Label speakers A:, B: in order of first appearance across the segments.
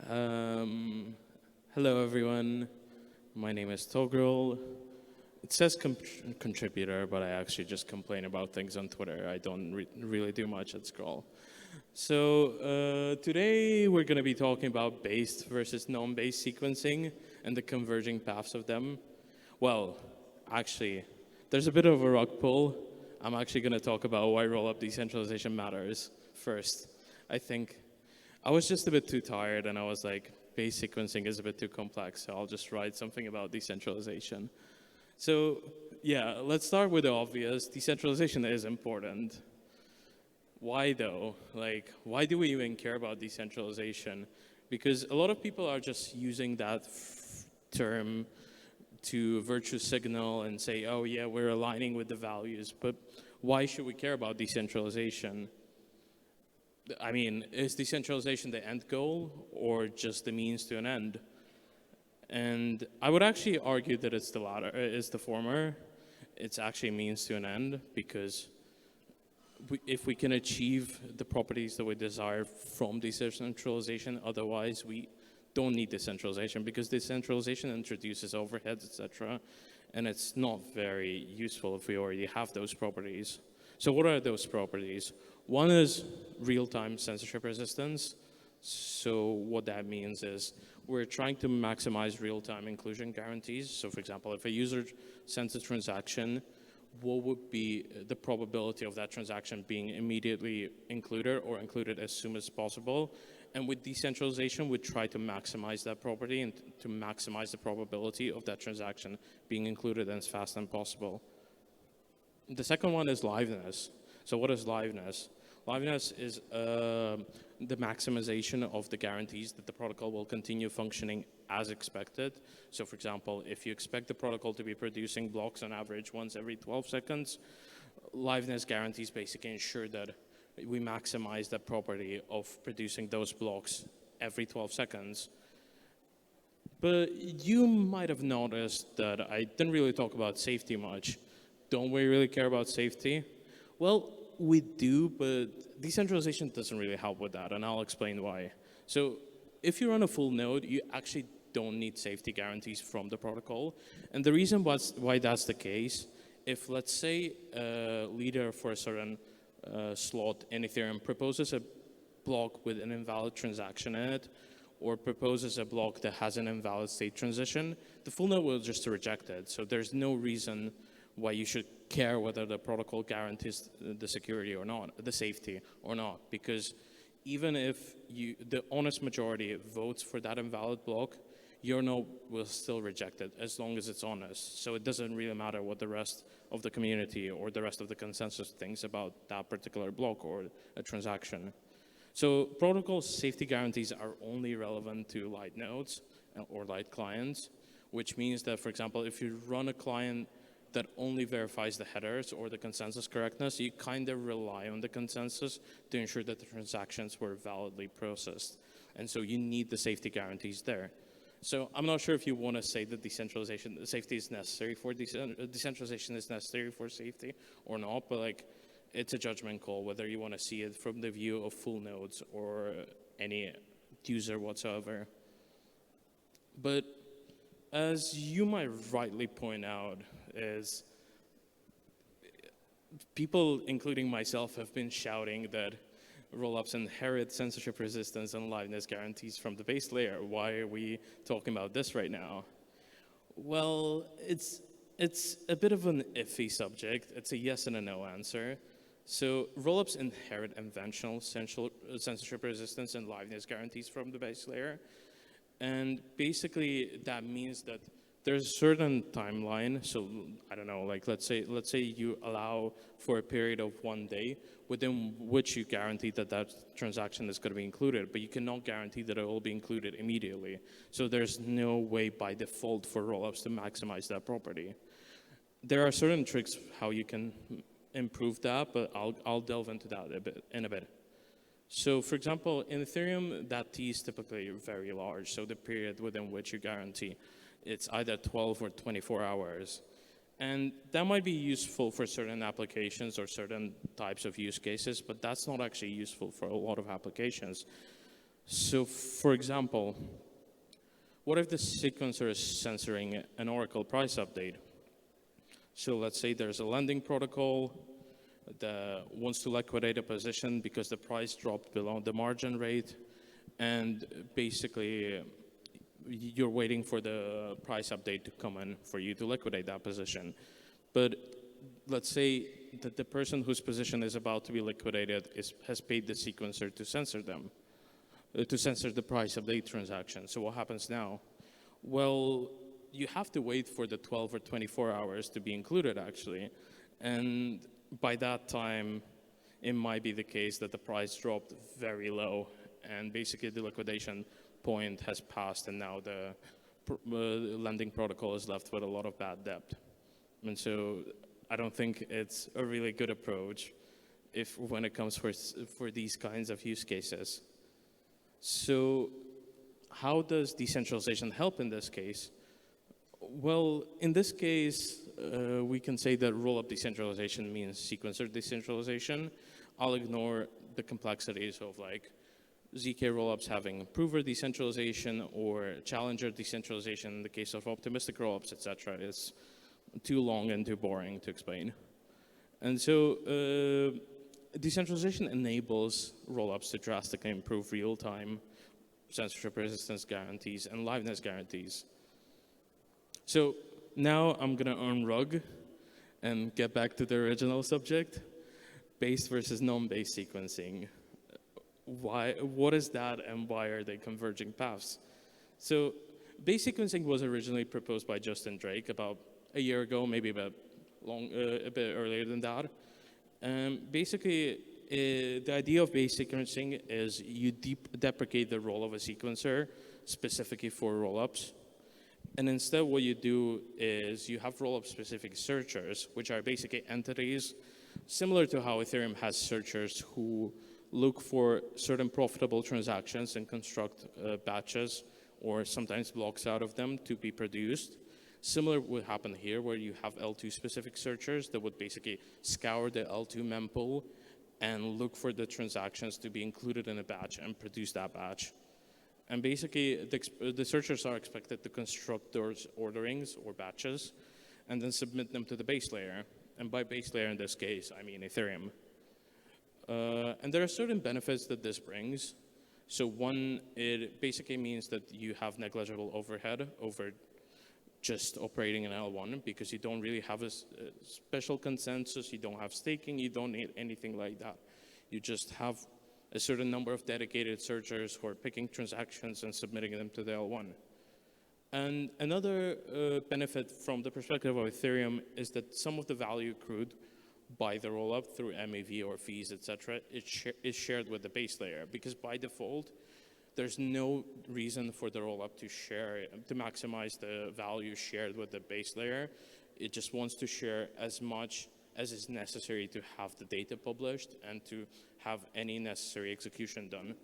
A: Um, Hello, everyone. My name is Toghrul. It says contributor, but I actually just complain about things on Twitter. I don't really do much at Scroll. So today we're going to be talking about based versus non-based sequencing and the converging paths of them. Well, actually, there's a bit of a rug pull. I'm actually going to talk about why roll-up decentralization matters first. I think I was just a bit too tired, and I was like, base sequencing is a bit too complex, so I'll just write something about decentralization. So, yeah, let's start with the obvious. Decentralization is important. Why though? Like, why do we even care about decentralization? Because a lot of people are just using that term to virtue signal and say, oh yeah, we're aligning with the values. But why should we care about decentralization? I mean, is decentralization the end goal or just the means to an end? And I would actually argue that it's the latter, is the former. It's actually means to an end because if we can achieve the properties that we desire from decentralization, otherwise we don't need decentralization because decentralization introduces overheads, etc. And it's not very useful if we already have those properties. So what are those properties? One is real-time censorship resistance. So what that means is we're trying to maximize real-time inclusion guarantees. So for example, if a user sends a transaction, what would be the probability of that transaction being immediately included or included as soon as possible? And with decentralization, we try to maximize that property and to maximize the probability of that transaction being included as fast as possible. The second one is liveness. So what is liveness? Liveness is the maximization of the guarantees that the protocol will continue functioning as expected. So for example, if you expect the protocol to be producing blocks on average once every 12 seconds, liveness guarantees basically ensure that we maximize the property of producing those blocks every 12 seconds. But you might have noticed that I didn't really talk about safety much. Don't we really care about safety? Well, we do, but decentralization doesn't really help with that, and I'll explain why. So if you run a full node, you actually don't need safety guarantees from the protocol. And the reason why that's the case, if let's say a leader for a certain slot in Ethereum proposes a block with an invalid transaction in it, or proposes a block that has an invalid state transition, the full node will just reject it. So there's no reason why you should care whether the protocol guarantees the security or not, the safety or not, because even if the honest majority votes for that invalid block, your node will still reject it as long as it's honest. So it doesn't really matter what the rest of the community or the rest of the consensus thinks about that particular block or a transaction. So protocol safety guarantees are only relevant to light nodes or light clients, which means that, for example, if you run a client that only verifies the headers or the consensus correctness, you kind of rely on the consensus to ensure that the transactions were validly processed. And so you need the safety guarantees there. So I'm not sure if you want to say that decentralization, safety is necessary for decentralization is necessary for safety or not, but like it's a judgment call whether you want to see it from the view of full nodes or any user whatsoever. But as you might rightly point out, is people, including myself, have been shouting that rollups inherit censorship resistance and liveness guarantees from the base layer. Why are we talking about this right now? Well, it's a bit of an iffy subject. It's a yes and a no answer. So rollups inherit conventional censorship resistance and liveness guarantees from the base layer. And basically that means that there's a certain timeline. So I don't know, like let's say you allow for a period of 1 day within which you guarantee that that transaction is going to be included, but you cannot guarantee that it will be included immediately. So there's no way by default for rollups to maximize that property. There are certain tricks how you can improve that, but I'll delve into that in a bit. So for example, in Ethereum, that T is typically very large. So the period within which you guarantee, it's either 12 or 24 hours. And that might be useful for certain applications or certain types of use cases, but that's not actually useful for a lot of applications. So for example, what if the sequencer is censoring an Oracle price update? So let's say there's a lending protocol that wants to liquidate a position because the price dropped below the margin rate, and basically you're waiting for the price update to come in for you to liquidate that position. But let's say that the person whose position is about to be liquidated has paid the sequencer to censor them, to censor the price update transaction. So what happens now? Well, you have to wait for the 12 or 24 hours to be included, actually. And by that time, it might be the case that the price dropped very low, and basically the liquidation point has passed, and now the lending protocol is left with a lot of bad debt. And so I don't think it's a really good approach when it comes for these kinds of use cases. So how does decentralization help in this case? Well, in this case, we can say that roll-up decentralization means sequencer decentralization. I'll ignore the complexities of like ZK rollups having prover decentralization or challenger decentralization in the case of optimistic rollups, etc. It's too long and too boring to explain. And so decentralization enables rollups to drastically improve real-time censorship resistance guarantees and liveness guarantees. So now I'm going to unrug and get back to the original subject, based versus non-based sequencing. What is that, and why are they converging paths? So base sequencing was originally proposed by Justin Drake about a year ago, maybe a bit earlier than that. Basically, the idea of base sequencing is you deprecate the role of a sequencer specifically for rollups. And instead what you do is you have rollup specific searchers, which are basically entities similar to how Ethereum has searchers who look for certain profitable transactions and construct batches or sometimes blocks out of them to be produced. Similar would happen here, where you have L2 specific searchers that would basically scour the L2 mempool and look for the transactions to be included in a batch and produce that batch. And basically, the searchers are expected to construct those orderings or batches and then submit them to the base layer. And by base layer in this case, I mean Ethereum. And there are certain benefits that this brings. So one, it basically means that you have negligible overhead over just operating an L1, because you don't really have a special consensus, you don't have staking, you don't need anything like that. You just have a certain number of dedicated searchers who are picking transactions and submitting them to the L1. And another benefit from the perspective of Ethereum is that some of the value accrued by the rollup through MEV or fees, etc., is shared with the base layer, because by default, there's no reason for the rollup to maximize the value shared with the base layer. It just wants to share as much as is necessary to have the data published and to have any necessary execution done.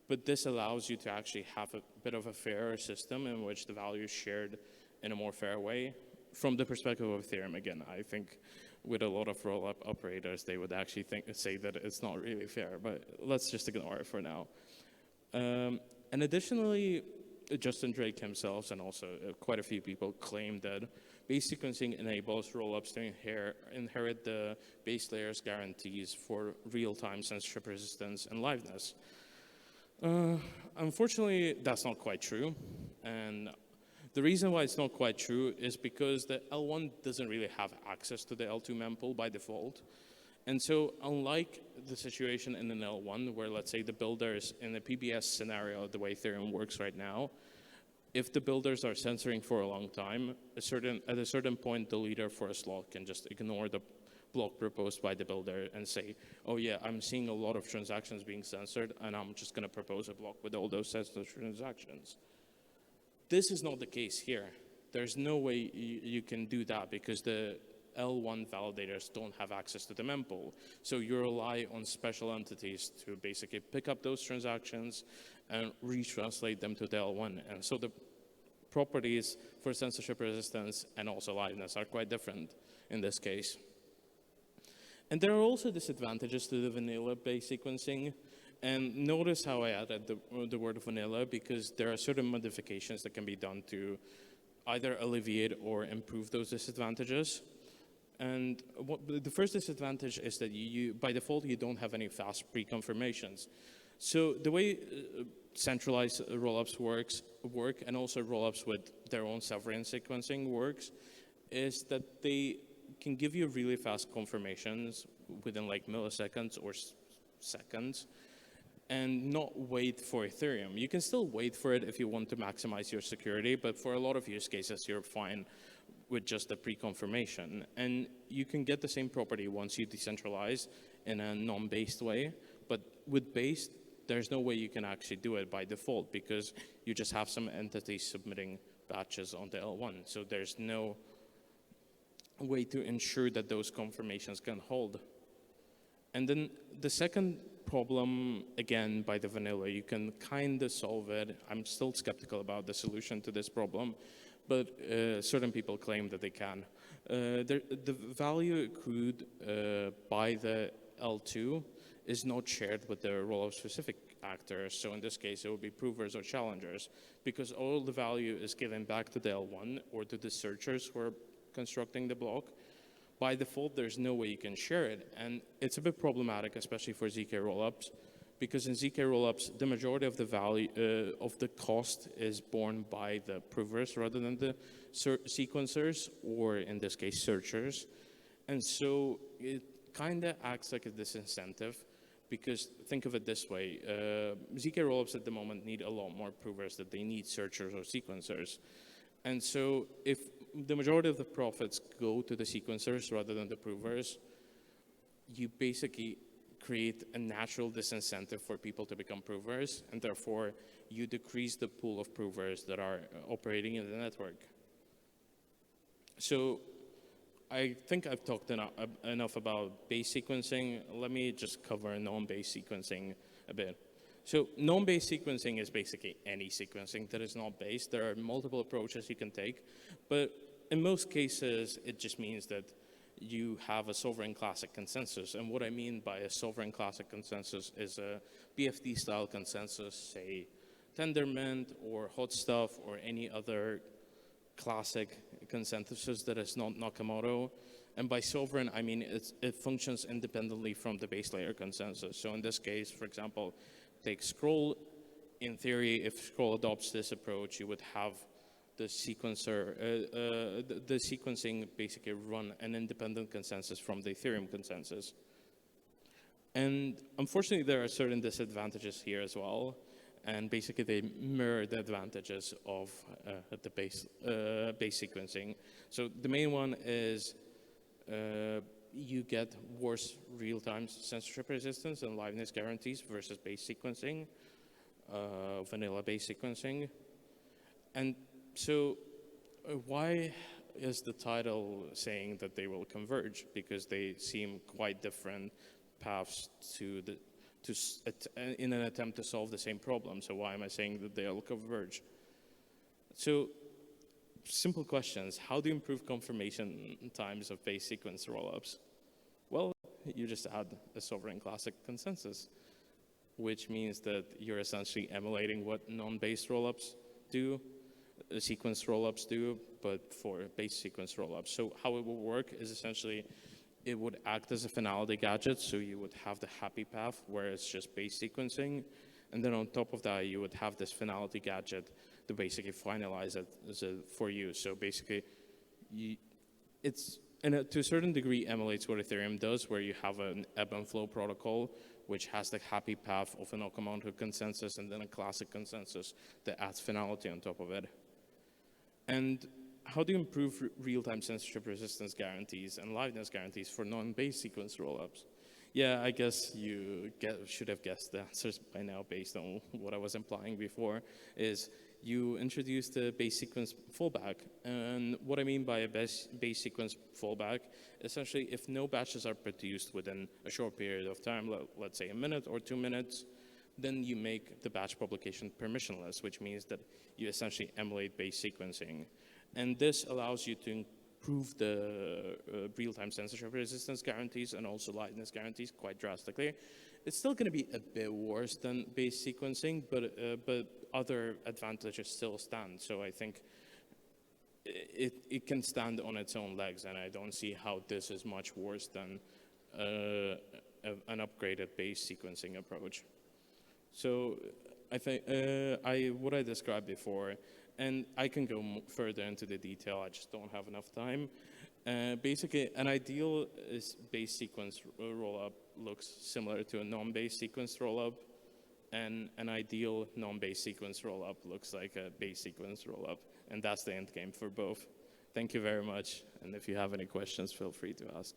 A: But this allows you to actually have a bit of a fairer system in which the value is shared in a more fair way. From the perspective of Ethereum, again, I think with a lot of rollup operators, they would actually say that it's not really fair, but let's just ignore it for now. And additionally, Justin Drake himself and also quite a few people claim that base sequencing enables rollups to inherit the base layer's guarantees for real-time censorship resistance and liveness. Unfortunately, that's not quite true. And the reason why it's not quite true is because the L1 doesn't really have access to the L2 mempool by default. And so unlike the situation in an L1 where, let's say, the builders in a PBS scenario, the way Ethereum works right now, if the builders are censoring for a long time, at a certain point, the leader for a slot can just ignore the block proposed by the builder and say, oh yeah, I'm seeing a lot of transactions being censored, and I'm just going to propose a block with all those censored transactions. This is not the case here. There's no way you can do that because the L1 validators don't have access to the mempool. So you rely on special entities to basically pick up those transactions and retranslate them to the L1. And so the properties for censorship resistance and also liveness are quite different in this case. And there are also disadvantages to the vanilla-based sequencing. And notice how I added the word vanilla, because there are certain modifications that can be done to either alleviate or improve those disadvantages. And the first disadvantage is that by default, you don't have any fast pre-confirmations. So the way centralized rollups work, and also rollups with their own sovereign sequencing works, is that they can give you really fast confirmations within like milliseconds or seconds, and not wait for Ethereum. You can still wait for it if you want to maximize your security, but for a lot of use cases, you're fine with just the pre-confirmation. And you can get the same property once you decentralize in a non-based way, but with based, there's no way you can actually do it by default, because you just have some entities submitting batches on the L1. So there's no way to ensure that those confirmations can hold. And then the second problem, again, by the vanilla, you can kind of solve it. I'm still skeptical about the solution to this problem, but certain people claim that they can. The value accrued by the L2 is not shared with the rollup-specific actors. So in this case, it would be provers or challengers, because all the value is given back to the L1 or to the searchers who are constructing the block. By default, there's no way you can share it. And it's a bit problematic, especially for ZK rollups, because in ZK rollups, the majority of the value of the cost is borne by the provers rather than the sequencers, or in this case, searchers. And so it kind of acts like a disincentive, because think of it this way. ZK rollups at the moment need a lot more provers than they need searchers or sequencers. And so if the majority of the profits go to the sequencers rather than the provers, you basically create a natural disincentive for people to become provers, and therefore you decrease the pool of provers that are operating in the network. So I think I've talked enough about base sequencing. Let me just cover non-base sequencing a bit. So non-base sequencing is basically any sequencing that is not based. There are multiple approaches you can take, but in most cases, it just means that you have a sovereign classic consensus. And what I mean by a sovereign classic consensus is a BFD-style consensus, say Tendermint or Hot Stuff or any other classic consensus that is not Nakamoto. And by sovereign, I mean it functions independently from the base layer consensus. So in this case, for example, take Scroll. In theory, if Scroll adopts this approach, you would have the sequencer, the sequencing basically run an independent consensus from the Ethereum consensus. And unfortunately, there are certain disadvantages here as well. And basically, they mirror the advantages of the base sequencing. So the main one is you get worse real-time censorship resistance and liveness guarantees versus base sequencing, vanilla base sequencing. And so why is the title saying that they will converge? Because they seem quite different paths in an attempt to solve the same problem. So why am I saying that they'll converge? So simple questions. How do you improve confirmation times of base sequence rollups? Well, you just add a sovereign classic consensus, which means that you're essentially emulating what non-base rollups do, sequence rollups do, but for base sequence rollups. So how it will work is essentially it would act as a finality gadget, so you would have the happy path where it's just base sequencing, and then on top of that, you would have this finality gadget to basically finalize it for you. So basically, to a certain degree emulates what Ethereum does, where you have an ebb and flow protocol, which has the happy path of an Okamoto consensus and then a classic consensus that adds finality on top of it. And how do you improve real-time censorship resistance guarantees and liveness guarantees for non-base sequence rollups? Yeah, I guess you should have guessed the answers by now based on what I was implying before, is you introduce the base sequence fallback. And what I mean by a base sequence fallback, essentially if no batches are produced within a short period of time, let's say a minute or 2 minutes, then you make the batch publication permissionless, which means that you essentially emulate base sequencing. And this allows you to improve the real-time censorship resistance guarantees and also liveness guarantees quite drastically. It's still going to be a bit worse than base sequencing, but other advantages still stand. So I think it can stand on its own legs, and I don't see how this is much worse than an upgraded base sequencing approach. So I think what I described before, and I can go further into the detail, I just don't have enough time. Basically, an ideal base sequence rollup looks similar to a non-base sequence rollup, and an ideal non-base sequence rollup looks like a base sequence rollup, and that's the end game for both. Thank you very much, and if you have any questions, feel free to ask.